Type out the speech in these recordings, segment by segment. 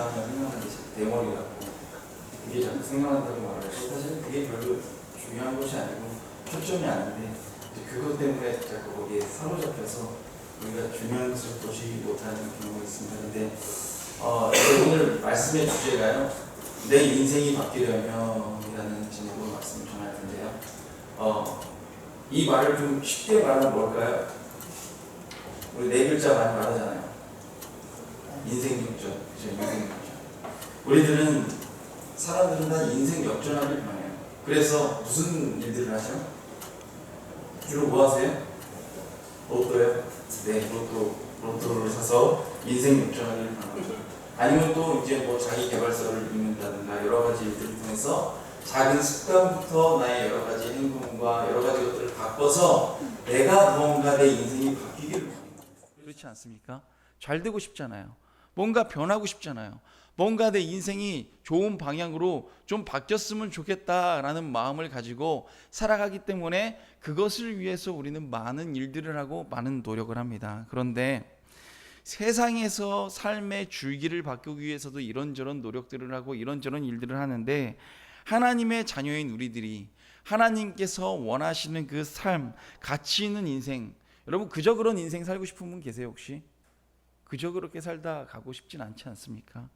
말하면 생각하는 게 대머리라고 그게 자꾸 생각난다고 말을 해서 사실 그게 별로 중요한 것이 아니고 초점이 아닌데 그것 때문에 자꾸 거기에 사로잡혀서 우리가 중요한 것을 보지 못하는 경우가 있습니다. 근데 오늘 말씀의 주제가요, 내 인생이 바뀌려면 이라는 제목으로 말씀을 전할 텐데요. 이 말을 좀 쉽게 말하면 뭘까요? 우리 네 글자 많이 말하잖아요. 인생 역전. 그죠? 인생 역전. 우리들은 사람들은 다 인생 역전하길 원해요. 그래서 무슨 일들을 하죠? 주로 뭐 하세요? 로또요? 네, 로또를 사서 인생 역전하길 원합니다. 아니면 또 이제 뭐 자기 개발서를 읽는다든가 여러 가지 일들을 통해서 작은 습관부터 나의 여러 가지 행동과 여러 가지 것들을 바꿔서 내가 무언가 내 인생이 바뀌기를 원합니다. 그렇지 않습니까? 잘 되고 싶잖아요. 뭔가 변하고 싶잖아요. 뭔가 내 인생이 좋은 방향으로 좀 바뀌었으면 좋겠다라는 마음을 가지고 살아가기 때문에 그것을 위해서 우리는 많은 일들을 하고 많은 노력을 합니다. 그런데 세상에서 삶의 줄기를 바꾸기 위해서도 이런저런 노력들을 하고 이런저런 일들을 하는데, 하나님의 자녀인 우리들이 하나님께서 원하시는 그 삶, 가치 있는 인생, 여러분 그저 그런 인생 살고 싶은 분 계세요 혹시? 그저 그렇게 살다 가고 싶진 않지 않습니까?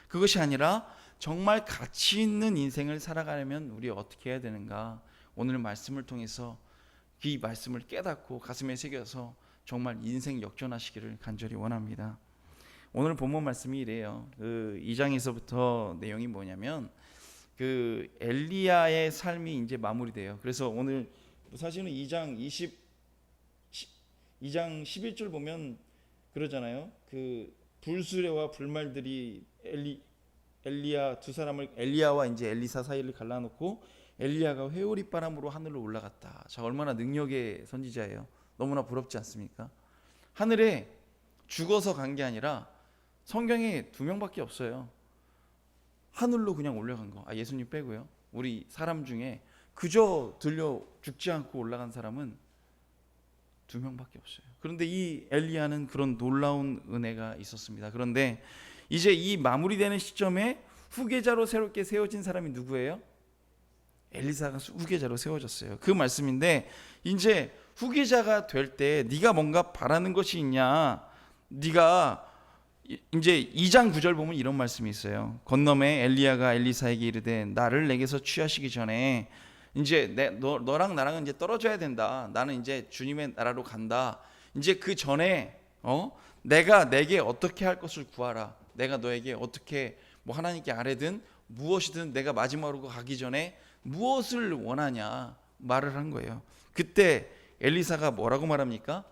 그것이 아니라 정말 가치 있는 인생을 살아가려면 우리 어떻게 해야 되는가? 오늘 말씀을 통해서 이 말씀을 깨닫고 가슴에 새겨서 정말 인생 역전하시기를 간절히 원합니다. 오늘 본문 말씀이 이래요. 2장에서부터 내용이 뭐냐면 엘리야의 삶이 이제 마무리돼요. 그래서 오늘 사실은 2장 11절 보면 그러잖아요. 불수레와 불말들이 엘리야 두 사람을, 엘리야와 이제 엘리사 사이를 갈라놓고 엘리야가 회오리 바람으로 하늘로 올라갔다. 자, 얼마나 능력의 선지자예요. 너무나 부럽지 않습니까? 하늘에 죽어서 간 게 아니라 성경에 2명밖에 없어요. 하늘로 그냥 올라간 거. 예수님 빼고요. 우리 사람 중에 그저 들려 죽지 않고 올라간 사람은 2명밖에 없어요. 그런데 이 엘리야는 그런 놀라운 은혜가 있었습니다. 그런데 이제 이 마무리되는 시점에 후계자로 새롭게 세워진 사람이 누구예요? 엘리사가 후계자로 세워졌어요. 그 말씀인데, 이제 후계자가 될 때 네가 뭔가 바라는 것이 있냐? 네가 이제 2장 9절 보면 이런 말씀이 있어요. 건너매 엘리야가 엘리사에게 이르되 나를 내게서 취하시기 전에 이제 너랑 나랑은 이제 떨어져야 된다. 나는 이제 주님의 나라로 간다. 이제 그 전에 내가 내게 어떻게 할 것을 구하라. 내가 너에게 어떻게 뭐 하나님께 아뢰든 무엇이든 내가 마지막으로 가기 전에 무엇을 원하냐 말을 한 거예요. 그때 엘리사가 뭐라고 말합니까?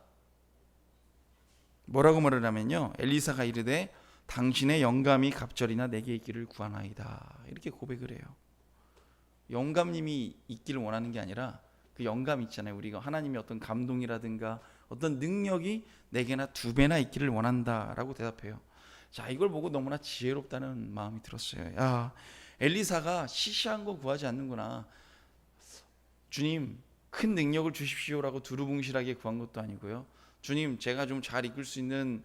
뭐라고 말을 하면요, 엘리사가 이르되 당신의 영감이 갑절이나 내게 있기를 구하나이다. 이렇게 고백을 해요. 영감님이 있기를 원하는 게 아니라 그 영감 있잖아요. 우리가 하나님의 어떤 감동이라든가 어떤 능력이 내게나 2배나 있기를 원한다라고 대답해요. 자, 이걸 보고 너무나 지혜롭다는 마음이 들었어요. 야, 엘리사가 시시한 거 구하지 않는구나. 주님 큰 능력을 주십시오라고 두루뭉실하게 구한 것도 아니고요. 주님 제가 좀 잘 이끌 수 있는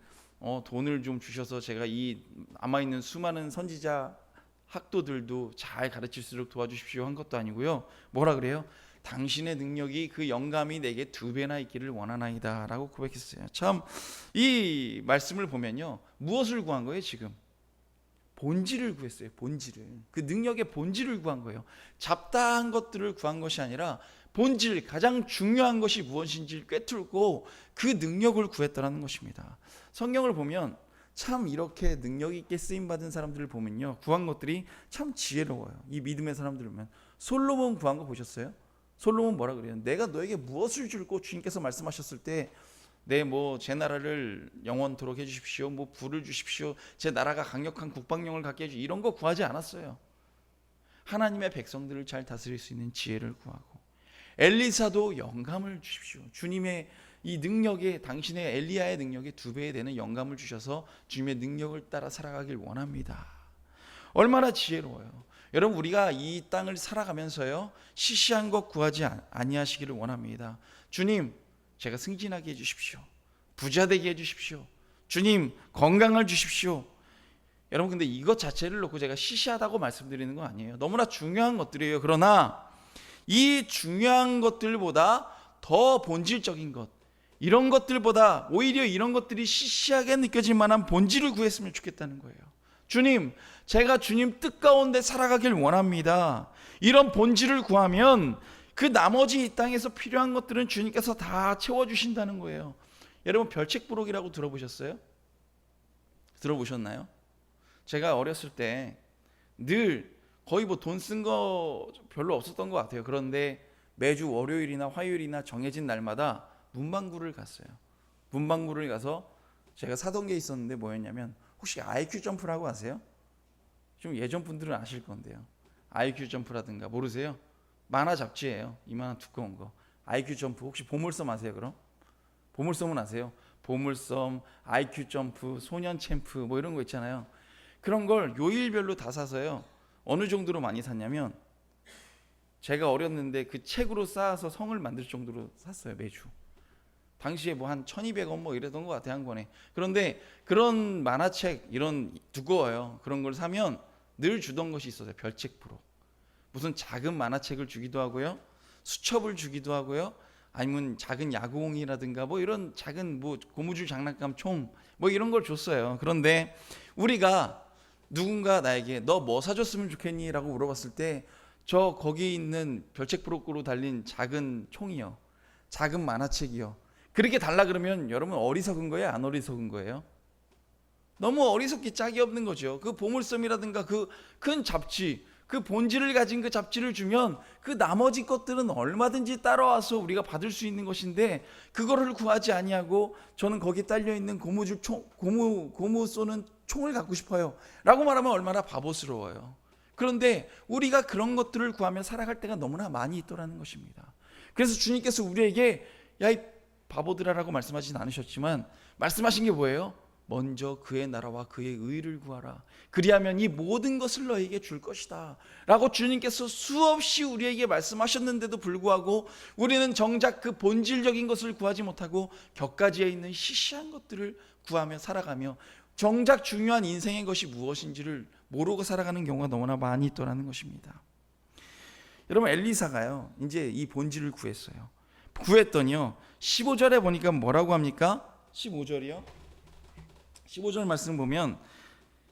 돈을 좀 주셔서 제가 이 남아있는 수많은 선지자 학도들도 잘 가르칠 수 있도록 도와주십시오 한 것도 아니고요. 뭐라 그래요? 당신의 능력이 그 영감이 내게 2배나 있기를 원하나이다 라고 고백했어요. 참 이 말씀을 보면요, 무엇을 구한 거예요? 지금 본질을 구했어요. 본질을, 그 능력의 본질을 구한 거예요. 잡다한 것들을 구한 것이 아니라 본질, 가장 중요한 것이 무엇인지를 꿰뚫고 그 능력을 구했다는 것입니다. 성경을 보면 참 이렇게 능력 있게 쓰임받은 사람들을 보면요, 구한 것들이 참 지혜로워요. 이 믿음의 사람들을 보면 솔로몬 구한 거 보셨어요? 솔로몬 뭐라 그래요? 내가 너에게 무엇을 줄고 주님께서 말씀하셨을 때 제 나라를 영원토록 해주십시오, 부를 주십시오, 제 나라가 강력한 국방력을 갖게 해주십시오, 이런 거 구하지 않았어요. 하나님의 백성들을 잘 다스릴 수 있는 지혜를 구하고, 엘리사도 영감을 주십시오. 주님의 이 능력에, 당신의 엘리야의 능력에 2배 되는 영감을 주셔서 주님의 능력을 따라 살아가길 원합니다. 얼마나 지혜로워요. 여러분, 우리가 이 땅을 살아가면서요, 시시한 것 구하지 아니하시기를 원합니다. 주님 제가 승진하게 해주십시오. 부자 되게 해주십시오. 주님 건강을 주십시오. 여러분 근데 이것 자체를 놓고 제가 시시하다고 말씀드리는 건 아니에요. 너무나 중요한 것들이에요. 그러나 이 중요한 것들보다 더 본질적인 것, 이런 것들보다 오히려 이런 것들이 시시하게 느껴질 만한 본질을 구했으면 좋겠다는 거예요. 주님, 제가 주님 뜻 가운데 살아가길 원합니다. 이런 본질을 구하면 그 나머지 이 땅에서 필요한 것들은 주님께서 다 채워주신다는 거예요. 여러분 별책부록이라고 들어보셨어요? 들어보셨나요? 제가 어렸을 때 늘 거의 뭐 돈 쓴 거 별로 없었던 것 같아요. 그런데 매주 월요일이나 화요일이나 정해진 날마다 문방구를 갔어요. 문방구를 가서 제가 사던 게 있었는데 뭐였냐면, 혹시 IQ 점프라고 아세요? 좀 예전 분들은 아실 건데요. IQ 점프라든가 모르세요? 만화 잡지예요. 이만한 두꺼운 거. IQ 점프. 혹시 보물섬 아세요? 그럼? 보물섬은 아세요? 보물섬, IQ 점프, 소년 챔프 뭐 이런 거 있잖아요. 그런 걸 요일별로 다 사서요. 어느 정도로 많이 샀냐면, 제가 어렸는데 그 책으로 쌓아서 성을 만들 정도로 샀어요. 매주. 당시에 뭐 한 1200원 뭐 이랬던 것 같아요, 한 권에. 그런데 그런 만화책, 이런 두꺼워요. 그런 걸 사면 늘 주던 것이 있었어요. 별책부록. 무슨 작은 만화책을 주기도 하고요, 수첩을 주기도 하고요, 아니면 작은 야구공이라든가 뭐 이런 작은 뭐 고무줄 장난감 총 뭐 이런 걸 줬어요. 그런데 우리가 누군가 나에게 너 뭐 사줬으면 좋겠니? 라고 물어봤을 때 저 거기 있는 별책부록으로 달린 작은 총이요, 작은 만화책이요, 그렇게 달라 그러면 여러분 어리석은 거예요? 안 어리석은 거예요? 너무 어리석기 짝이 없는 거죠. 그 보물섬이라든가 그 큰 잡지, 그 본질을 가진 그 잡지를 주면 그 나머지 것들은 얼마든지 따라와서 우리가 받을 수 있는 것인데, 그거를 구하지 아니하고 저는 거기 딸려 있는 고무줄 총, 고무 쏘는 총을 갖고 싶어요 라고 말하면 얼마나 바보스러워요. 그런데 우리가 그런 것들을 구하며 살아갈 때가 너무나 많이 있더라는 것입니다. 그래서 주님께서 우리에게 야 이 바보들아라고 말씀하진 않으셨지만 말씀하신 게 뭐예요? 먼저 그의 나라와 그의 의를 구하라. 그리하면 이 모든 것을 너에게 줄 것이다 라고 주님께서 수없이 우리에게 말씀하셨는데도 불구하고 우리는 정작 그 본질적인 것을 구하지 못하고 격가지에 있는 시시한 것들을 구하며 살아가며 정작 중요한 인생의 것이 무엇인지를 모르고 살아가는 경우가 너무나 많이 있더라는 것입니다. 여러분 엘리사가요 이제 이 본질을 구했어요. 구했더니요 15절에 보니까 뭐라고 합니까? 15절이요 15절 말씀 보면,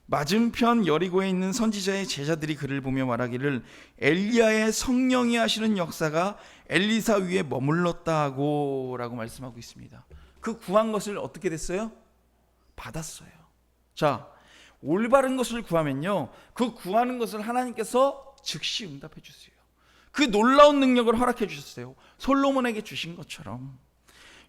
맞은편 여리고에 있는 선지자의 제자들이 그를 보며 말하기를 엘리야의 성령이 하시는 역사가 엘리사 위에 머물렀다 하고 라고 말씀하고 있습니다. 그 구한 것을 어떻게 됐어요? 받았어요. 자, 올바른 것을 구하면요 그 구하는 것을 하나님께서 즉시 응답해 주세요. 그 놀라운 능력을 허락해 주셨어요. 솔로몬에게 주신 것처럼.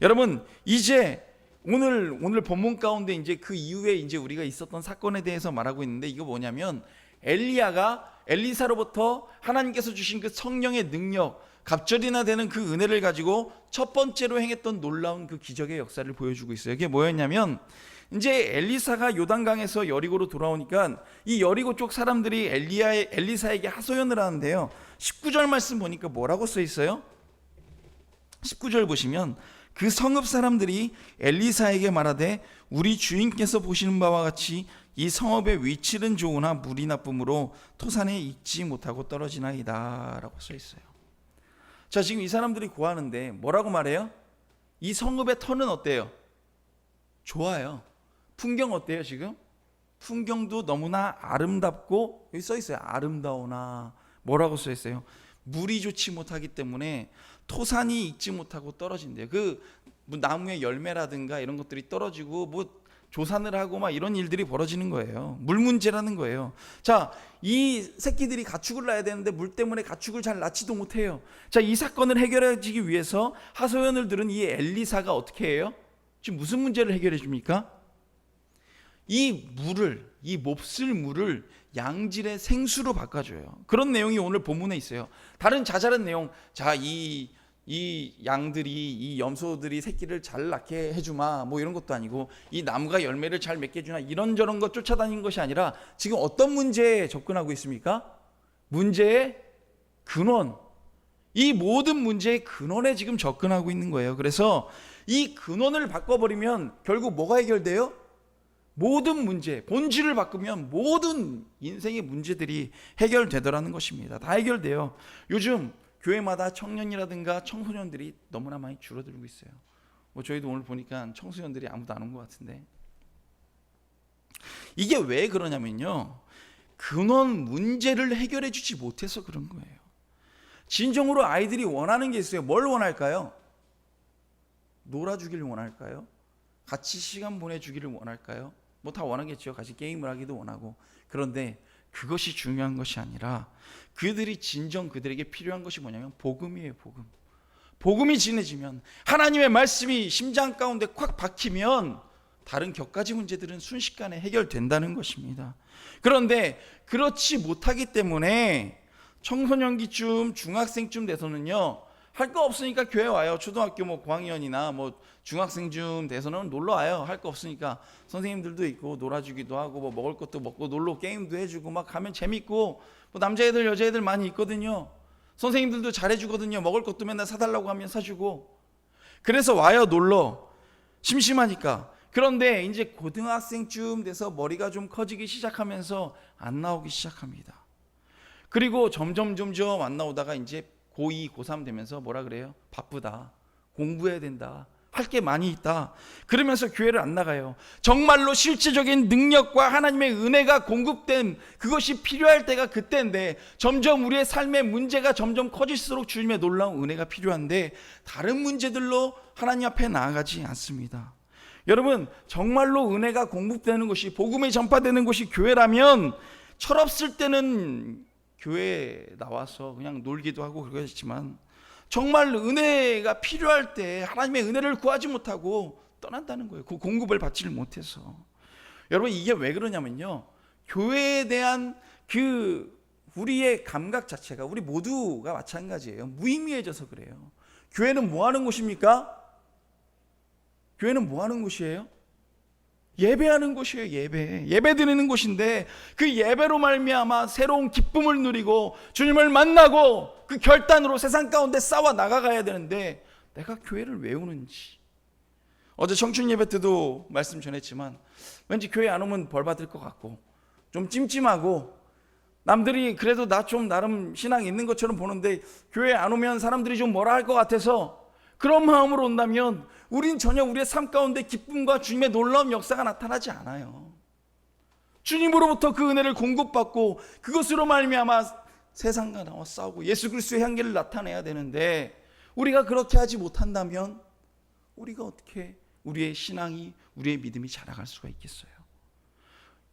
여러분 이제 오늘 본문 가운데 이제 그 이후에 이제 우리가 있었던 사건에 대해서 말하고 있는데, 이거 뭐냐면 엘리야가 엘리사로부터 하나님께서 주신 그 성령의 능력, 갑절이나 되는 그 은혜를 가지고 첫 번째로 행했던 놀라운 그 기적의 역사를 보여주고 있어요. 이게 뭐였냐면, 이제 엘리사가 요단강에서 여리고로 돌아오니까 이 여리고 쪽 사람들이 엘리사에게 하소연을 하는데요 19절 말씀 보니까 뭐라고 써 있어요? 19절 보시면 그 성읍 사람들이 엘리사에게 말하되 우리 주인께서 보시는 바와 같이 이 성읍의 위치는 좋으나 물이 나쁨으로 토산에 익지 못하고 떨어지나이다 라고 써 있어요. 자, 지금 이 사람들이 구하는데 뭐라고 말해요? 이 성읍의 터는 어때요? 좋아요. 풍경 어때요 지금? 풍경도 너무나 아름답고, 여기 써 있어요 아름다우나 뭐라고 써 있어요? 물이 좋지 못하기 때문에 토산이 익지 못하고 떨어진대요. 그 나무의 열매라든가 이런 것들이 떨어지고 뭐 조산을 하고 막 이런 일들이 벌어지는 거예요. 물 문제라는 거예요. 자, 이 새끼들이 가축을 낳아야 되는데 물 때문에 가축을 잘 낳지도 못해요. 자, 이 사건을 해결하기 위해서 하소연을 들은 이 엘리사가 어떻게 해요? 지금 무슨 문제를 해결해 줍니까? 이 몹쓸 물을 양질의 생수로 바꿔줘요. 그런 내용이 오늘 본문에 있어요. 다른 자잘한 내용, 자, 이 양들이, 이 염소들이 새끼를 잘 낳게 해주마 뭐 이런 것도 아니고, 이 나무가 열매를 잘 맺게 해주나 이런저런 것 쫓아다니는 것이 아니라 지금 어떤 문제에 접근하고 있습니까? 문제의 근원, 이 모든 문제의 근원에 지금 접근하고 있는 거예요. 그래서 이 근원을 바꿔버리면 결국 뭐가 해결돼요? 모든 문제, 본질을 바꾸면 모든 인생의 문제들이 해결되더라는 것입니다. 다 해결돼요. 요즘 교회마다 청년이라든가 청소년들이 너무나 많이 줄어들고 있어요. 뭐 저희도 오늘 보니까 청소년들이 아무도 안 온 것 같은데, 이게 왜 그러냐면요, 근원 문제를 해결해 주지 못해서 그런 거예요. 진정으로 아이들이 원하는 게 있어요. 뭘 원할까요? 놀아주기를 원할까요? 같이 시간 보내주기를 원할까요? 뭐 다 원하겠죠. 같이 게임을 하기도 원하고. 그런데 그것이 중요한 것이 아니라 그들이 진정 그들에게 필요한 것이 뭐냐면 복음이에요. 복음. 복음이 진해지면, 하나님의 말씀이 심장 가운데 콱 박히면 다른 격가지 문제들은 순식간에 해결된다는 것입니다. 그런데 그렇지 못하기 때문에 청소년기쯤 중학생쯤 돼서는요, 할 거 없으니까 교회 와요. 초등학교 뭐 고학년이나 뭐 중학생쯤 돼서는 놀러 와요. 할 거 없으니까 선생님들도 있고 놀아주기도 하고 뭐 먹을 것도 먹고 놀러 게임도 해주고 막 가면 재밌고, 뭐 남자애들 여자애들 많이 있거든요. 선생님들도 잘해주거든요. 먹을 것도 맨날 사달라고 하면 사주고. 그래서 와요, 놀러. 심심하니까. 그런데 이제 고등학생쯤 돼서 머리가 좀 커지기 시작하면서 안 나오기 시작합니다. 그리고 점점 안 나오다가 이제 고2, 고3 되면서 뭐라 그래요? 바쁘다. 공부해야 된다. 할 게 많이 있다. 그러면서 교회를 안 나가요. 정말로 실제적인 능력과 하나님의 은혜가 공급된 그것이 필요할 때가 그때인데, 점점 우리의 삶의 문제가 점점 커질수록 주님의 놀라운 은혜가 필요한데 다른 문제들로 하나님 앞에 나아가지 않습니다. 여러분, 정말로 은혜가 공급되는 곳이, 복음이 전파되는 곳이 교회라면 철없을 때는 교회에 나와서 그냥 놀기도 하고 그러겠지만, 정말 은혜가 필요할 때 하나님의 은혜를 구하지 못하고 떠난다는 거예요. 그 공급을 받지를 못해서. 여러분, 이게 왜 그러냐면요, 교회에 대한 그 우리의 감각 자체가, 우리 모두가 마찬가지예요. 무의미해져서 그래요. 교회는 뭐 하는 곳입니까? 교회는 뭐 하는 곳이에요? 예배하는 곳이에요. 예배 드리는 곳인데, 그 예배로 말미암아 새로운 기쁨을 누리고 주님을 만나고 그 결단으로 세상 가운데 싸워 나가가야 되는데, 내가 교회를 왜 오는지. 어제 청춘 예배 때도 말씀 전했지만, 왠지 교회 안 오면 벌 받을 것 같고 좀 찜찜하고, 남들이 그래도 나 좀 나름 신앙 있는 것처럼 보는데 교회 안 오면 사람들이 좀 뭐라 할 것 같아서, 그런 마음으로 온다면 우린 전혀 우리의 삶 가운데 기쁨과 주님의 놀라운 역사가 나타나지 않아요. 주님으로부터 그 은혜를 공급받고 그것으로 말미암아 세상과 나와 싸우고 예수 그리스도의 향기를 나타내야 되는데, 우리가 그렇게 하지 못한다면 우리가 어떻게 우리의 신앙이, 우리의 믿음이 자라갈 수가 있겠어요?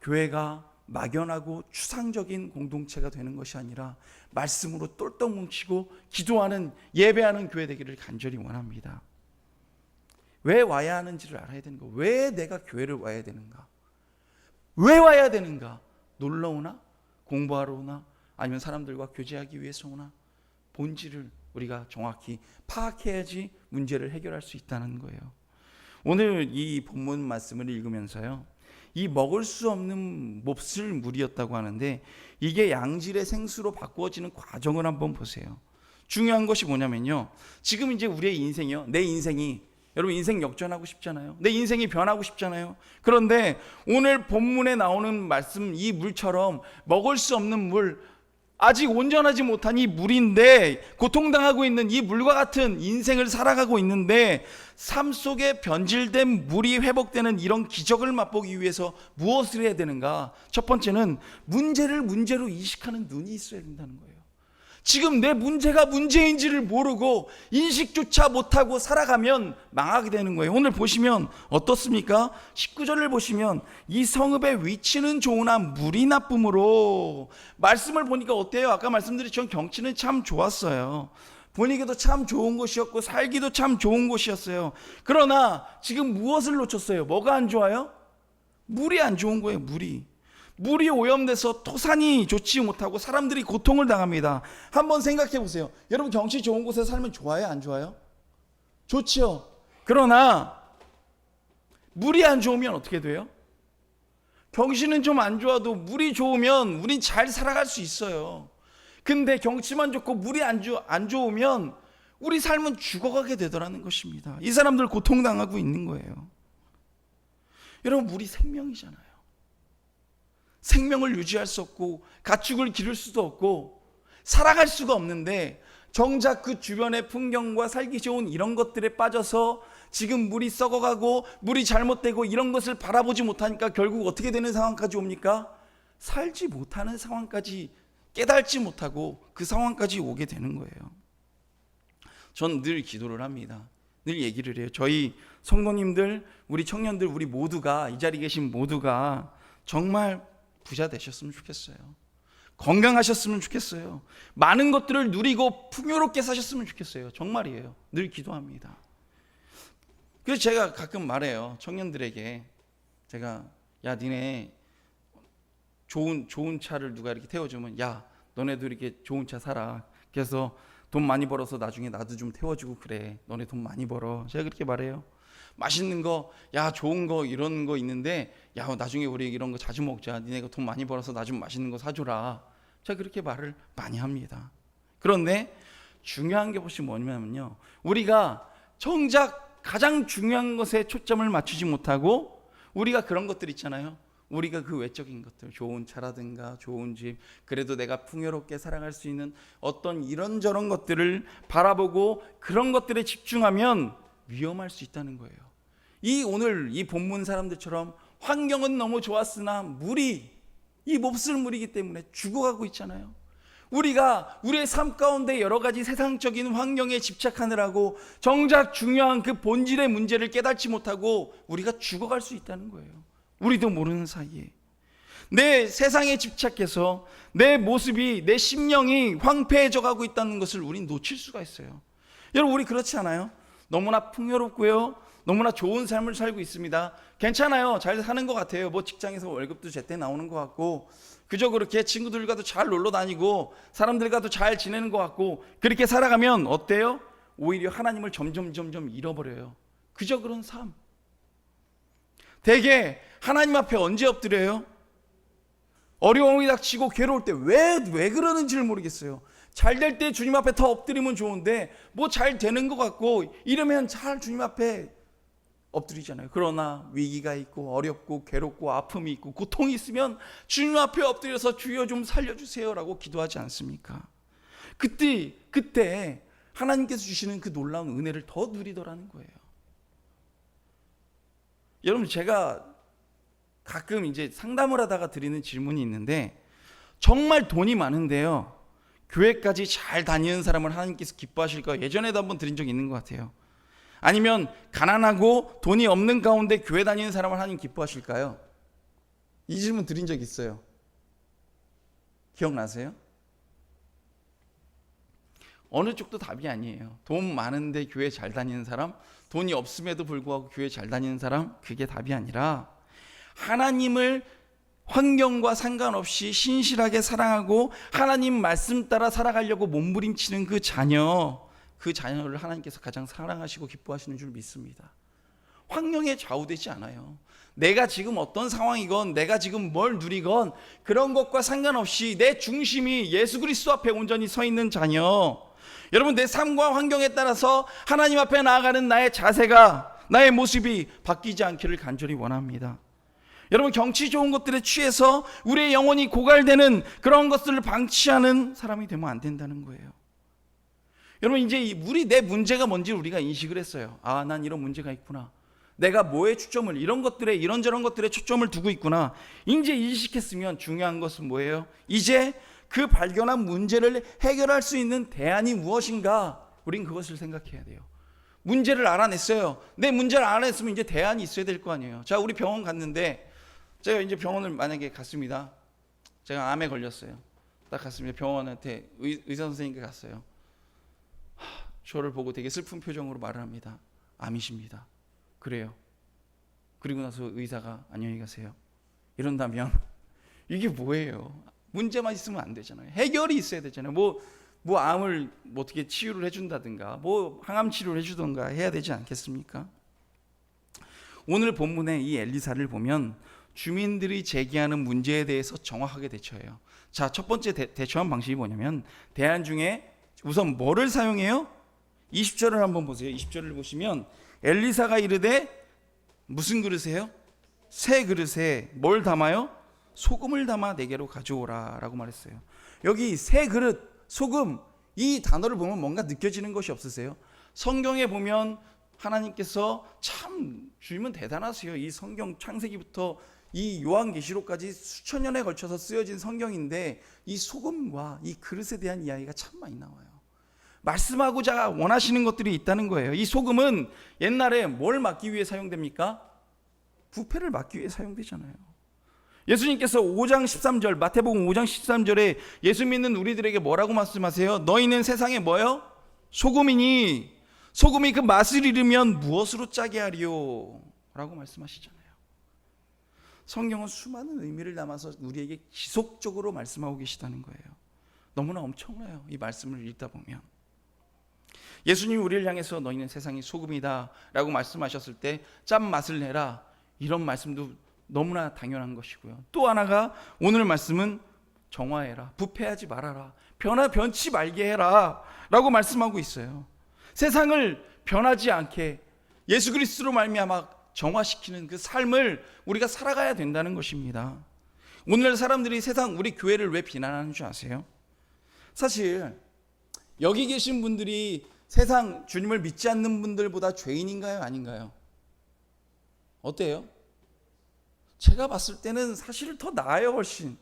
교회가 막연하고 추상적인 공동체가 되는 것이 아니라 말씀으로 똘똘 뭉치고 기도하는, 예배하는 교회 되기를 간절히 원합니다. 왜 와야 하는지를 알아야 되는 거. 왜 내가 교회를 와야 되는가? 왜 와야 되는가? 놀러 오나? 공부하러 오나? 아니면 사람들과 교제하기 위해서 오나? 본질을 우리가 정확히 파악해야지 문제를 해결할 수 있다는 거예요. 오늘 이 본문 말씀을 읽으면서요, 이 먹을 수 없는 몹쓸 물이었다고 하는데, 이게 양질의 생수로 바꾸어지는 과정을 한번 보세요. 중요한 것이 뭐냐면요, 지금 이제 우리의 인생이요, 내 인생이, 여러분 인생 역전하고 싶잖아요. 내 인생이 변하고 싶잖아요. 그런데 오늘 본문에 나오는 말씀, 이 물처럼 먹을 수 없는 물, 아직 온전하지 못한 이 물인데, 고통당하고 있는 이 물과 같은 인생을 살아가고 있는데, 삶 속에 변질된 물이 회복되는 이런 기적을 맛보기 위해서 무엇을 해야 되는가? 첫 번째는 문제를 문제로 인식하는 눈이 있어야 된다는 거예요. 지금 내 문제가 문제인지를 모르고 인식조차 못하고 살아가면 망하게 되는 거예요. 오늘 보시면 어떻습니까? 19절을 보시면, 이 성읍의 위치는 좋으나 물이 나쁨으로. 말씀을 보니까 어때요? 아까 말씀드렸지만 경치는 참 좋았어요. 분위기도 참 좋은 곳이었고 살기도 참 좋은 곳이었어요. 그러나 지금 무엇을 놓쳤어요? 뭐가 안 좋아요? 물이 안 좋은 거예요. 물이 오염돼서 토산이 좋지 못하고 사람들이 고통을 당합니다. 한번 생각해 보세요. 여러분, 경치 좋은 곳에 살면 좋아요? 안 좋아요? 좋지요. 그러나 물이 안 좋으면 어떻게 돼요? 경치는 좀 안 좋아도 물이 좋으면 우린 잘 살아갈 수 있어요. 근데 경치만 좋고 물이 안 좋으면 우리 삶은 죽어가게 되더라는 것입니다. 이 사람들 고통당하고 있는 거예요. 여러분, 물이 생명이잖아요. 생명을 유지할 수 없고 가축을 기를 수도 없고 살아갈 수가 없는데 정작 그 주변의 풍경과 살기 좋은 이런 것들에 빠져서 지금 물이 썩어가고 물이 잘못되고 이런 것을 바라보지 못하니까 결국 어떻게 되는 상황까지 옵니까? 살지 못하는 상황까지, 깨닫지 못하고 그 상황까지 오게 되는 거예요. 전 늘 기도를 합니다. 늘 얘기를 해요. 저희 성도님들, 우리 청년들, 우리 모두가, 이 자리에 계신 모두가 정말 부자 되셨으면 좋겠어요. 건강하셨으면 좋겠어요. 많은 것들을 누리고 풍요롭게 사셨으면 좋겠어요. 정말이에요. 늘 기도합니다. 그래서 제가 가끔 말해요. 청년들에게 제가, 야, 니네 좋은 차를 누가 이렇게 태워주면, 야, 너네도 이렇게 좋은 차 사라. 그래서 돈 많이 벌어서 나중에 나도 좀 태워주고 그래. 너네 돈 많이 벌어. 제가 그렇게 말해요. 맛있는 거, 야, 좋은 거, 이런 거 있는데, 야, 나중에 우리 이런 거 자주 먹자. 니네가 돈 많이 벌어서 나 좀 맛있는 거 사줘라. 제가 그렇게 말을 많이 합니다. 그런데 중요한 게 혹시 뭐냐면요, 우리가 정작 가장 중요한 것에 초점을 맞추지 못하고 우리가 그런 것들 있잖아요. 우리가 그 외적인 것들, 좋은 차라든가 좋은 집, 그래도 내가 풍요롭게 살아갈 수 있는 어떤 이런저런 것들을 바라보고 그런 것들에 집중하면 위험할 수 있다는 거예요. 오늘 이 본문 사람들처럼 환경은 너무 좋았으나 이 몹쓸 물이기 때문에 죽어가고 있잖아요. 우리가 우리의 삶 가운데 여러 가지 세상적인 환경에 집착하느라고 정작 중요한 그 본질의 문제를 깨닫지 못하고 우리가 죽어갈 수 있다는 거예요. 우리도 모르는 사이에 내 세상에 집착해서 내 모습이, 내 심령이 황폐해져 가고 있다는 것을 우린 놓칠 수가 있어요. 여러분, 우리 그렇지 않아요? 너무나 풍요롭고요, 너무나 좋은 삶을 살고 있습니다. 괜찮아요. 잘 사는 것 같아요. 뭐 직장에서 월급도 제때 나오는 것 같고, 그저 그렇게 친구들과도 잘 놀러 다니고 사람들과도 잘 지내는 것 같고, 그렇게 살아가면 어때요? 오히려 하나님을 점점 잃어버려요. 그저 그런 삶. 대개 하나님 앞에 언제 엎드려요? 어려움이 닥치고 괴로울 때. 왜 그러는지를 모르겠어요. 잘 될 때 주님 앞에 더 엎드리면 좋은데 뭐 잘 되는 것 같고 이러면 잘 주님 앞에 엎드리잖아요. 그러나 위기가 있고 어렵고 괴롭고 아픔이 있고 고통이 있으면 주님 앞에 엎드려서 주여 좀 살려주세요라고 기도하지 않습니까? 그때 하나님께서 주시는 그 놀라운 은혜를 더 누리더라는 거예요. 여러분, 제가 가끔 이제 상담을 하다가 드리는 질문이 있는데, 정말 돈이 많은데요, 교회까지 잘 다니는 사람을 하나님께서 기뻐하실까요? 예전에도 한번 드린 적이 있는 것 같아요. 아니면 가난하고 돈이 없는 가운데 교회 다니는 사람을 하나님 기뻐하실까요? 이 질문 드린 적 있어요. 기억나세요? 어느 쪽도 답이 아니에요. 돈 많은데 교회 잘 다니는 사람, 돈이 없음에도 불구하고 교회 잘 다니는 사람, 그게 답이 아니라 하나님을 환경과 상관없이 신실하게 사랑하고 하나님 말씀 따라 살아가려고 몸부림치는 그 자녀를 하나님께서 가장 사랑하시고 기뻐하시는 줄 믿습니다. 환경에 좌우되지 않아요. 내가 지금 어떤 상황이건 내가 지금 뭘 누리건 그런 것과 상관없이 내 중심이 예수 그리스도 앞에 온전히 서 있는 자녀. 여러분, 내 삶과 환경에 따라서 하나님 앞에 나아가는 나의 자세가, 나의 모습이 바뀌지 않기를 간절히 원합니다. 여러분, 경치 좋은 것들에 취해서 우리의 영혼이 고갈되는 그런 것들을 방치하는 사람이 되면 안 된다는 거예요. 여러분, 이제 내 문제가 뭔지 우리가 인식을 했어요. 아, 난 이런 문제가 있구나. 내가 뭐에 초점을, 이런 것들에, 이런저런 것들에 초점을 두고 있구나. 이제 인식했으면 중요한 것은 뭐예요? 이제 그 발견한 문제를 해결할 수 있는 대안이 무엇인가? 우린 그것을 생각해야 돼요. 문제를 알아냈어요. 내 문제를 알아냈으면 이제 대안이 있어야 될 거 아니에요. 자, 우리 병원 갔는데, 제가 이제 병원을 만약에 갔습니다. 제가 암에 걸렸어요. 딱 갔습니다. 병원한테 의사 선생님께 갔어요. 저를 보고 되게 슬픈 표정으로 말을 합니다. 암이십니다. 그래요. 그리고 나서 의사가 안녕히 가세요. 이런다면 이게 뭐예요? 문제만 있으면 안 되잖아요. 해결이 있어야 되잖아요. 뭐 암을 어떻게 치유를 해준다든가, 뭐 항암 치료를 해주던가 해야 되지 않겠습니까? 오늘 본문의 이 엘리사를 보면 주민들이 제기하는 문제에 대해서 정확하게 대처해요. 자, 첫 번째 대처한 방식이 뭐냐면, 대안 중에 우선 뭐를 사용해요? 20절을 한번 보세요. 20절을 보시면 엘리사가 이르되 무슨 그릇이에요? 새 그릇에 뭘 담아요? 소금을 담아 내게로 가져오라 라고 말했어요. 여기 새 그릇, 소금, 이 단어를 보면 뭔가 느껴지는 것이 없으세요? 성경에 보면 하나님께서 참 주님은 대단하세요. 이 성경 창세기부터 이 요한계시록까지 수천 년에 걸쳐서 쓰여진 성경인데 이 소금과 이 그릇에 대한 이야기가 참 많이 나와요. 말씀하고자 원하시는 것들이 있다는 거예요. 이 소금은 옛날에 뭘 막기 위해 사용됩니까? 부패를 막기 위해 사용되잖아요. 예수님께서 5장 13절 마태복음 5장 13절에 예수 믿는 우리들에게 뭐라고 말씀하세요? 너희는 세상에 뭐요? 소금이니 소금이 그 맛을 잃으면 무엇으로 짜게 하리요? 라고 말씀하시잖아요. 성경은 수많은 의미를 담아서 우리에게 지속적으로 말씀하고 계시다는 거예요. 너무나 엄청나요. 이 말씀을 읽다 보면 예수님이 우리를 향해서 너희는 세상의 소금이다 라고 말씀하셨을 때 짠맛을 내라, 이런 말씀도 너무나 당연한 것이고요. 또 하나가 오늘 말씀은 정화해라, 부패하지 말아라, 변치 말게 해라 라고 말씀하고 있어요. 세상을 변하지 않게 예수 그리스도로 말미암아 정화시키는 그 삶을 우리가 살아가야 된다는 것입니다. 오늘 사람들이 세상 우리 교회를 왜 비난하는 줄 아세요? 사실 여기 계신 분들이 세상 주님을 믿지 않는 분들보다 죄인인가요? 아닌가요? 어때요? 제가 봤을 때는 사실 더 나아요. 훨씬.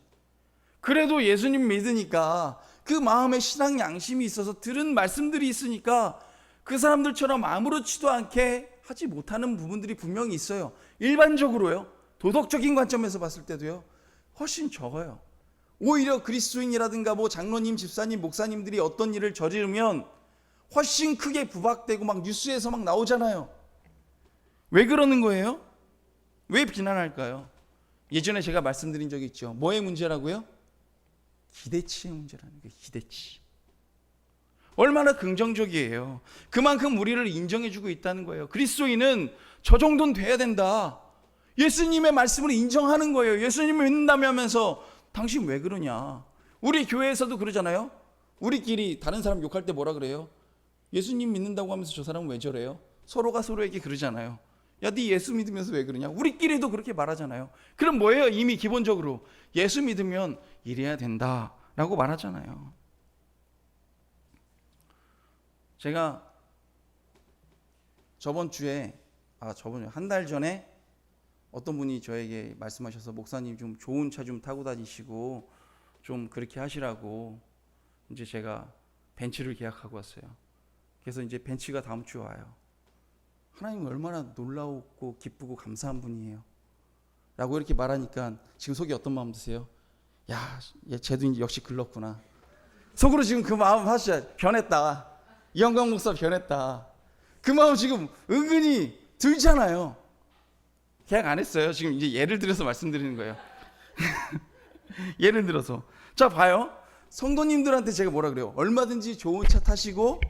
그래도 예수님 믿으니까 그 마음에 신앙 양심이 있어서 들은 말씀들이 있으니까 그 사람들처럼 아무렇지도 않게 하지 못하는 부분들이 분명히 있어요. 일반적으로요, 도덕적인 관점에서 봤을 때도요, 훨씬 적어요. 오히려 그리스도인이라든가 뭐 장로님, 집사님, 목사님들이 어떤 일을 저지르면 훨씬 크게 부각되고 막 뉴스에서 막 나오잖아요. 왜 그러는 거예요? 왜 비난할까요? 예전에 제가 말씀드린 적이 있죠. 뭐의 문제라고요? 기대치의 문제라는 거예요. 기대치. 얼마나 긍정적이에요. 그만큼 우리를 인정해주고 있다는 거예요. 그리스도인은 저 정도는 돼야 된다. 예수님의 말씀을 인정하는 거예요. 예수님을 믿는다며 하면서 당신 왜 그러냐. 우리 교회에서도 그러잖아요. 우리끼리 다른 사람 욕할 때 뭐라 그래요? 예수님 믿는다고 하면서 저 사람은 왜 저래요? 서로가 서로에게 그러잖아요. 야, 네 예수 믿으면서 왜 그러냐? 우리끼리도 그렇게 말하잖아요. 그럼 뭐예요? 이미 기본적으로 예수 믿으면 이래야 된다라고 말하잖아요. 제가 저번주에 한 달 전에 어떤 분이 저에게 말씀하셔서 목사님 좀 좋은 차 좀 타고 다니시고 좀 그렇게 하시라고 이제 제가 벤츠를 계약하고 왔어요. 그래서 이제 벤츠가 다음 주에 와요. 하나님은 얼마나 놀라웠고 기쁘고 감사한 분이에요 라고 이렇게 말하니까 지금 속에 어떤 마음 드세요? 야, 쟤도 이제 역시 글렀구나. 속으로 지금 그 마음 하시죠. 변했다. 이영광 목사 변했다. 그 마음 지금 은근히 들잖아요. 계약 안 했어요. 지금 이제 예를 들어서 말씀드리는 거예요. 예를 들어서. 자, 봐요. 성도님들한테 제가 뭐라 그래요? 얼마든지 좋은 차 타시고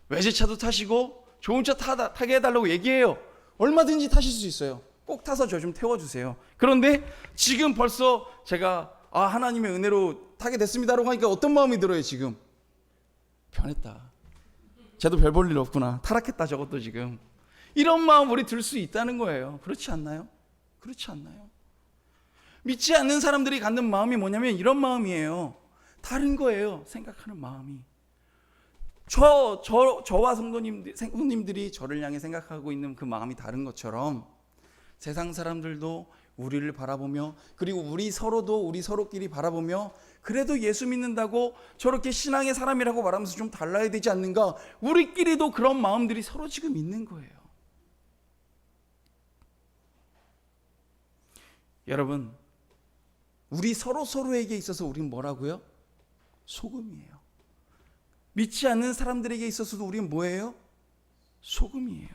외제차도 타시고 좋은 차 타게 해달라고 얘기해요. 얼마든지 타실 수 있어요. 꼭 타서 저 좀 태워주세요. 그런데 지금 벌써 제가 하나님의 은혜로 타게 됐습니다라고 하니까 어떤 마음이 들어요? 지금 변했다. 쟤도 별 볼 일 없구나. 타락했다 저것도 지금. 이런 마음 우리 들 수 있다는 거예요. 그렇지 않나요? 그렇지 않나요? 믿지 않는 사람들이 갖는 마음이 뭐냐면 이런 마음이에요. 다른 거예요. 생각하는 마음이. 저와 성도님들이 저를 향해 생각하고 있는 그 마음이 다른 것처럼 세상 사람들도 우리를 바라보며, 그리고 우리 서로끼리 바라보며, 그래도 예수 믿는다고 저렇게 신앙의 사람이라고 말하면서 좀 달라야 되지 않는가? 우리끼리도 그런 마음들이 서로 지금 있는 거예요. 여러분, 우리 서로에게 있어서 우리는 뭐라고요? 소금이에요. 믿지 않는 사람들에게 있어서도 우리는 뭐예요? 소금이에요.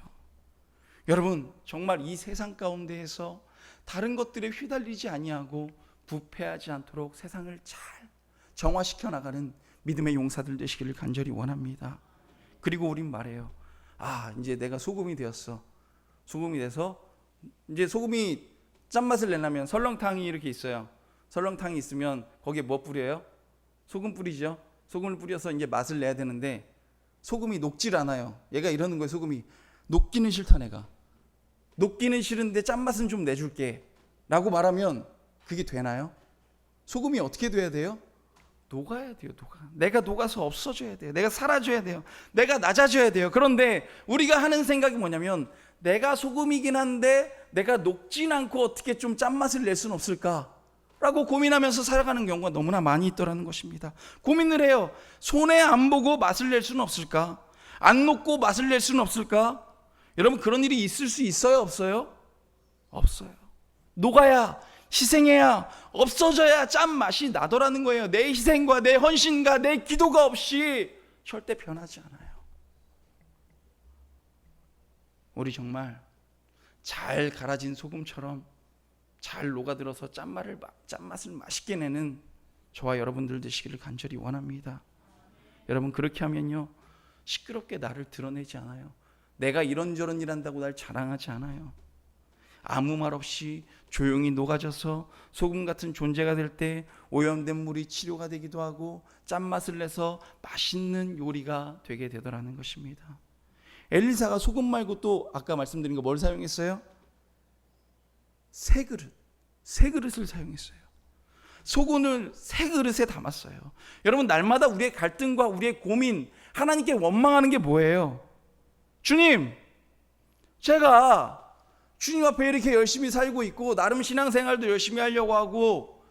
여러분, 정말 이 세상 가운데에서 다른 것들에 휘달리지 아니하고 부패하지 않도록 세상을 잘 정화시켜 나가는 믿음의 용사들 되시기를 간절히 원합니다. 그리고 우린 말해요. 이제 내가 소금이 되었어. 소금이 돼서 이제 소금이 짠맛을 내려면 설렁탕이 이렇게 있어요. 설렁탕이 있으면 거기에 뭐 뿌려요? 소금 뿌리죠. 소금을 뿌려서 이제 맛을 내야 되는데 소금이 녹질 않아요. 얘가 이러는 거예요. 소금이 녹기는 싫다. 내가 녹기는 싫은데 짠맛은 좀 내줄게 라고 말하면 그게 되나요? 소금이 어떻게 돼야 돼요? 녹아야 돼요. 내가 녹아서 없어져야 돼요. 내가 사라져야 돼요. 내가 낮아져야 돼요. 그런데 우리가 하는 생각이 뭐냐면 내가 소금이긴 한데 내가 녹진 않고 어떻게 좀 짠맛을 낼 수는 없을까? 라고 고민하면서 살아가는 경우가 너무나 많이 있더라는 것입니다. 고민을 해요. 손해 안 보고 맛을 낼 수는 없을까? 안 녹고 맛을 낼 수는 없을까? 여러분 그런 일이 있을 수 있어요? 없어요? 없어요. 녹아야, 희생해야, 없어져야 짠맛이 나더라는 거예요. 내 희생과 내 헌신과 내 기도가 없이 절대 변하지 않아요. 우리 정말 잘 갈아진 소금처럼 잘 녹아들어서 짠맛을 맛있게 내는 저와 여러분들 되시기를 간절히 원합니다. 여러분 그렇게 하면요 시끄럽게 나를 드러내지 않아요. 내가 이런저런 일 한다고 날 자랑하지 않아요. 아무 말 없이 조용히 녹아져서 소금 같은 존재가 될 때 오염된 물이 치료가 되기도 하고 짠맛을 내서 맛있는 요리가 되게 되더라는 것입니다. 엘리사가 소금 말고 또 아까 말씀드린 거 뭘 사용했어요? 새 그릇을 사용했어요. 소금을 새 그릇에 담았어요. 여러분 날마다 우리의 갈등과 우리의 고민, 하나님께 원망하는 게 뭐예요? 주님, 제가 주님 앞에 이렇게 열심히 살고 있고 나름 신앙생활도 열심히 하려고 하고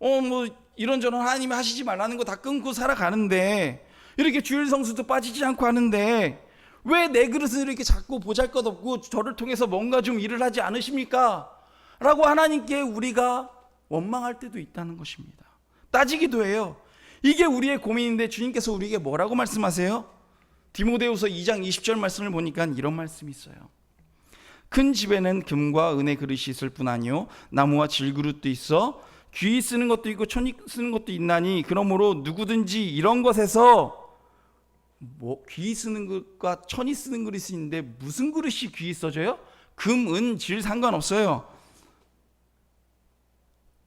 뭐 이런저런 하나님이 하시지 말라는 거 다 끊고 살아가는데 이렇게 주일 성수도 빠지지 않고 하는데 왜 내 그릇을 이렇게 자꾸 보잘것없고 저를 통해서 뭔가 좀 일을 하지 않으십니까? 라고 하나님께 우리가 원망할 때도 있다는 것입니다. 따지기도 해요. 이게 우리의 고민인데 주님께서 우리에게 뭐라고 말씀하세요? 디모데후서 2장 20절 말씀을 보니까 이런 말씀이 있어요. 큰 집에는 금과 은의 그릇이 있을 뿐 아니요 나무와 질그릇도 있어 귀 쓰는 것도 있고 천이 쓰는 것도 있나니 그러므로 누구든지 이런 것에서 귀 쓰는 것과 천이 쓰는 그릇이 있는데 무슨 그릇이 귀 써져요? 금, 은, 질 상관없어요.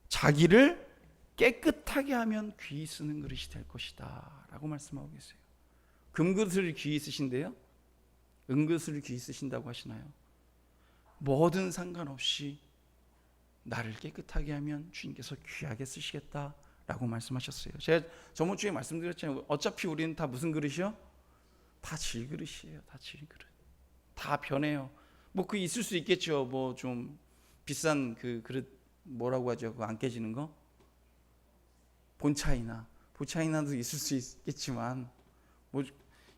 자기를 깨끗하게 하면 귀 쓰는 그릇이 될 것이다 라고 말씀하고 계세요. 금그릇을 귀 쓰신대요? 은그릇을 귀 쓰신다고 하시나요? 뭐든 상관없이 나를 깨끗하게 하면 주님께서 귀하게 쓰시겠다라고 말씀하셨어요. 제가 저번 주에 말씀드렸잖아요. 어차피 우리는 다 무슨 그릇이요? 다 질그릇이에요. 다 질그릇. 다 변해요. 뭐 그 있을 수 있겠죠. 뭐 좀 비싼 그 그릇 뭐라고 하죠? 그거 안 깨지는 거? 보차이나도 있을 수 있겠지만 뭐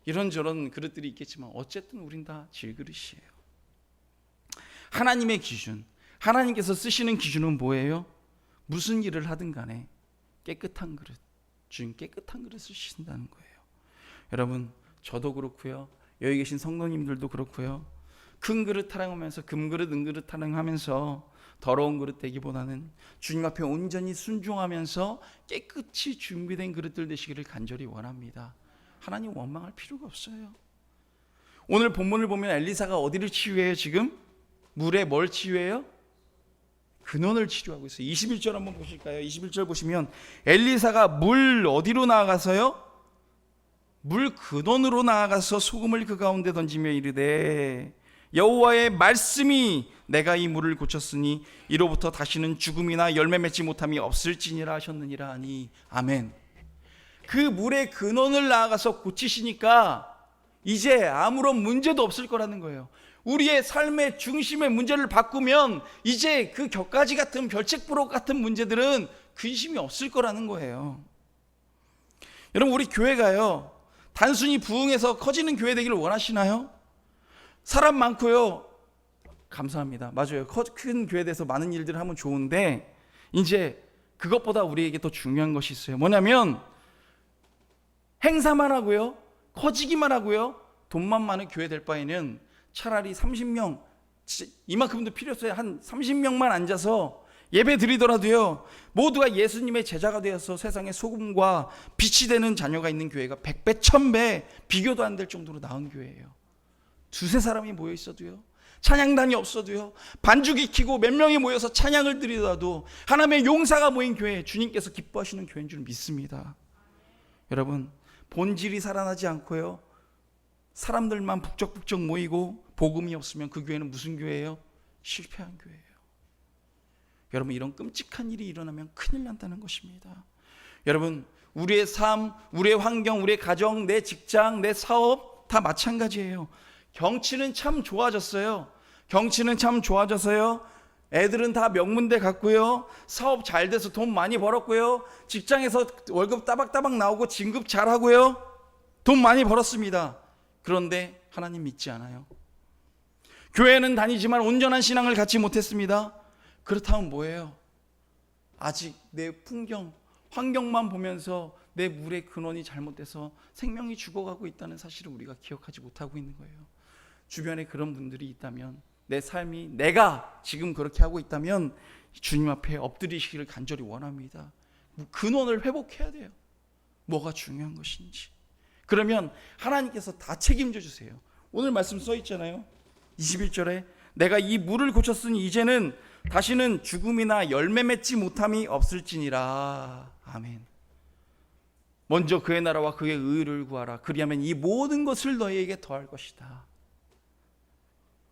이런저런 그릇들이 있겠지만 어쨌든 우린 다 질그릇이에요. 하나님의 기준, 하나님께서 쓰시는 기준은 뭐예요? 무슨 일을 하든 간에 깨끗한 그릇, 주님 깨끗한 그릇을 쓰신다는 거예요. 여러분 저도 그렇고요. 여기 계신 성도님들도 그렇고요. 큰 그릇 타령하면서 금그릇 은그릇 타령하면서 더러운 그릇 되기보다는 주님 앞에 온전히 순종하면서 깨끗이 준비된 그릇들 되시기를 간절히 원합니다. 하나님 원망할 필요가 없어요. 오늘 본문을 보면 엘리사가 어디를 치유해요? 지금 물에 뭘 치유해요? 근원을 치료하고 있어요. 21절 한번 보실까요? 21절 보시면 엘리사가 물 어디로 나아가서요? 물 근원으로 나아가서 소금을 그 가운데 던지며 이르되 여호와의 말씀이 내가 이 물을 고쳤으니 이로부터 다시는 죽음이나 열매 맺지 못함이 없을지니라 하셨느니라 하니 아멘. 그 물의 근원을 나아가서 고치시니까 이제 아무런 문제도 없을 거라는 거예요. 우리의 삶의 중심의 문제를 바꾸면 이제 그 격가지 같은 별책부록 같은 문제들은 근심이 없을 거라는 거예요. 여러분 우리 교회가요 단순히 부흥해서 커지는 교회 되기를 원하시나요? 사람 많고요 감사합니다. 맞아요. 큰 교회에 대해서 많은 일들을 하면 좋은데 이제 그것보다 우리에게 더 중요한 것이 있어요. 뭐냐면 행사만 하고요 커지기만 하고요 돈만 많은 교회 될 바에는 차라리 30명 이만큼도 필요 없어요. 한 30명만 앉아서 예배 드리더라도요 모두가 예수님의 제자가 되어서 세상에 소금과 빛이 되는 자녀가 있는 교회가 100배 1000배 비교도 안 될 정도로 나은 교회예요. 두세 사람이 모여 있어도요 찬양단이 없어도요 반죽 익히고 몇 명이 모여서 찬양을 드리더라도 하나님의 용사가 모인 교회 주님께서 기뻐하시는 교회인 줄 믿습니다. 여러분 본질이 살아나지 않고요 사람들만 북적북적 모이고 복음이 없으면 그 교회는 무슨 교회예요? 실패한 교회예요. 여러분, 이런 끔찍한 일이 일어나면 큰일 난다는 것입니다. 여러분, 우리의 삶, 우리의 환경, 우리의 가정, 내 직장, 내 사업 다 마찬가지예요. 경치는 참 좋아졌어요. 경치는 참 좋아져서요. 애들은 다 명문대 갔고요. 사업 잘 돼서 돈 많이 벌었고요. 직장에서 월급 따박따박 나오고 진급 잘 하고요. 돈 많이 벌었습니다. 그런데 하나님 믿지 않아요. 교회는 다니지만 온전한 신앙을 갖지 못했습니다. 그렇다면 뭐예요? 아직 내 풍경, 환경만 보면서 내 물의 근원이 잘못돼서 생명이 죽어가고 있다는 사실을 우리가 기억하지 못하고 있는 거예요. 주변에 그런 분들이 있다면, 내 삶이 내가 지금 그렇게 하고 있다면 주님 앞에 엎드리시기를 간절히 원합니다. 근원을 회복해야 돼요. 뭐가 중요한 것인지. 그러면 하나님께서 다 책임져 주세요. 오늘 말씀 써 있잖아요. 21절에 내가 이 물을 고쳤으니 이제는 다시는 죽음이나 열매 맺지 못함이 없을지니라. 아멘. 먼저 그의 나라와 그의 의를 구하라. 그리하면 이 모든 것을 너희에게 더할 것이다.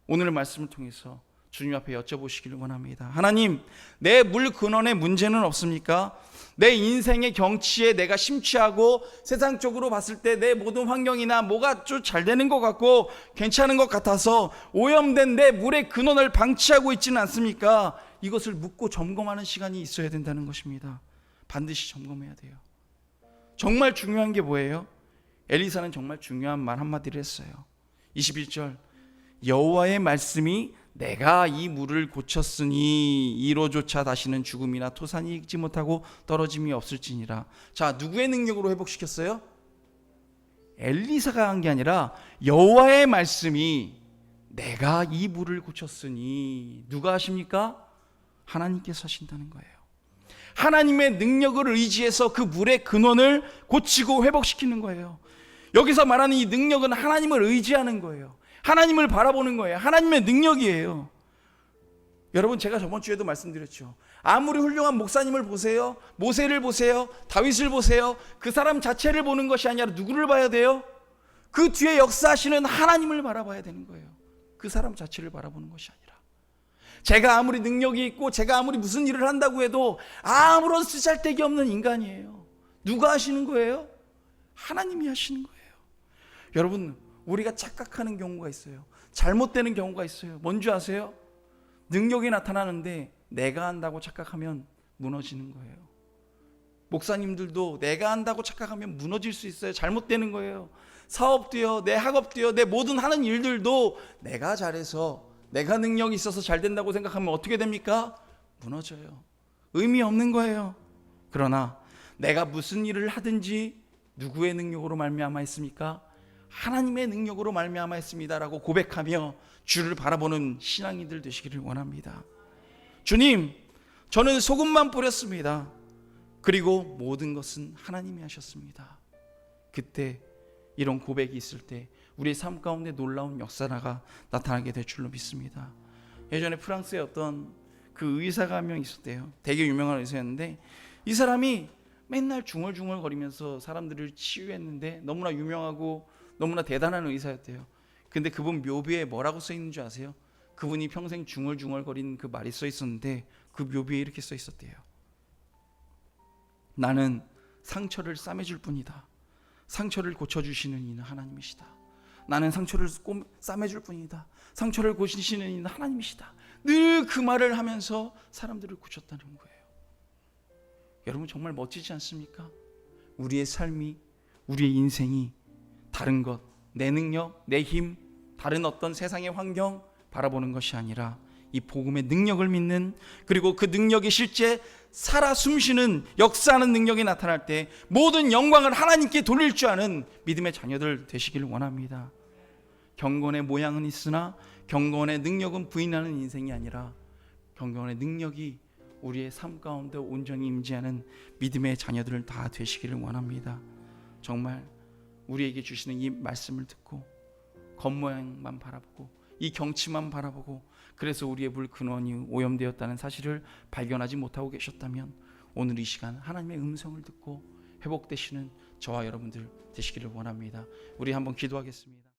오늘의 말씀을 통해서 주님 앞에 여쭤보시기를 원합니다. 하나님, 내 물 근원에 문제는 없습니까? 내 인생의 경치에 내가 심취하고 세상적으로 봤을 때 내 모든 환경이나 뭐가 좀 잘 되는 것 같고 괜찮은 것 같아서 오염된 내 물의 근원을 방치하고 있지는 않습니까? 이것을 묻고 점검하는 시간이 있어야 된다는 것입니다. 반드시 점검해야 돼요. 정말 중요한 게 뭐예요? 엘리사는 정말 중요한 말 한마디를 했어요. 21절, 여호와의 말씀이 내가 이 물을 고쳤으니 이로조차 다시는 죽음이나 토산이 익지 못하고 떨어짐이 없을지니라. 자, 누구의 능력으로 회복시켰어요? 엘리사가 한 게 아니라 여호와의 말씀이 내가 이 물을 고쳤으니. 누가 하십니까? 하나님께서 하신다는 거예요. 하나님의 능력을 의지해서 그 물의 근원을 고치고 회복시키는 거예요. 여기서 말하는 이 능력은 하나님을 의지하는 거예요. 하나님을 바라보는 거예요. 하나님의 능력이에요. 여러분, 제가 저번 주에도 말씀드렸죠. 아무리 훌륭한 목사님을 보세요, 모세를 보세요, 다윗을 보세요, 그 사람 자체를 보는 것이 아니라 누구를 봐야 돼요? 그 뒤에 역사하시는 하나님을 바라봐야 되는 거예요. 그 사람 자체를 바라보는 것이 아니라. 제가 아무리 능력이 있고 제가 아무리 무슨 일을 한다고 해도 아무런 쓰잘데기 없는 인간이에요. 누가 하시는 거예요? 하나님이 하시는 거예요. 여러분, 우리가 착각하는 경우가 있어요. 잘못되는 경우가 있어요. 뭔지 아세요? 능력이 나타나는데 내가 한다고 착각하면 무너지는 거예요. 목사님들도 내가 한다고 착각하면 무너질 수 있어요. 잘못되는 거예요. 사업도요, 내 학업도요, 내 모든 하는 일들도 내가 잘해서 내가 능력이 있어서 잘 된다고 생각하면 어떻게 됩니까? 무너져요. 의미 없는 거예요. 그러나 내가 무슨 일을 하든지 누구의 능력으로 말미암아 했습니까? 하나님의 능력으로 말미암아 했습니다라고 고백하며 주를 바라보는 신앙인들 되시기를 원합니다. 주님, 저는 소금만 뿌렸습니다. 그리고 모든 것은 하나님이 하셨습니다. 그때 이런 고백이 있을 때 우리의 삶 가운데 놀라운 역사가 나타나게 될 줄로 믿습니다. 예전에 프랑스에 어떤 그 의사가 한 명 있었대요. 되게 유명한 의사였는데 이 사람이 맨날 중얼중얼거리면서 사람들을 치유했는데 너무나 유명하고 너무나 대단한 의사였대요. 근데 그분 묘비에 뭐라고 써 있는 줄 아세요? 그분이 평생 중얼중얼거린 그 말이 써 있었는데 그 묘비에 이렇게 써 있었대요. 나는 상처를 싸매줄 뿐이다. 상처를 고쳐주시는 이는 하나님이시다. 나는 상처를 싸매줄 뿐이다. 상처를 고치시는 이는 하나님이시다. 늘 그 말을 하면서 사람들을 고쳤다는 거예요. 여러분, 정말 멋지지 않습니까? 우리의 삶이, 우리의 인생이 다른 것, 내 능력, 내 힘, 다른 어떤 세상의 환경 바라보는 것이 아니라 이 복음의 능력을 믿는, 그리고 그 능력이 실제 살아 숨쉬는 역사하는 능력이 나타날 때 모든 영광을 하나님께 돌릴 줄 아는 믿음의 자녀들 되시기를 원합니다. 경건의 모양은 있으나 경건의 능력은 부인하는 인생이 아니라 경건의 능력이 우리의 삶 가운데 온전히 임재하는 믿음의 자녀들 다 되시기를 원합니다. 정말 우리에게 주시는 이 말씀을 듣고 겉모양만 바라보고 이 경치만 바라보고 그래서 우리의 물 근원이 오염되었다는 사실을 발견하지 못하고 계셨다면 오늘 이 시간 하나님의 음성을 듣고 회복되시는 저와 여러분들 되시기를 원합니다. 우리 한번 기도하겠습니다.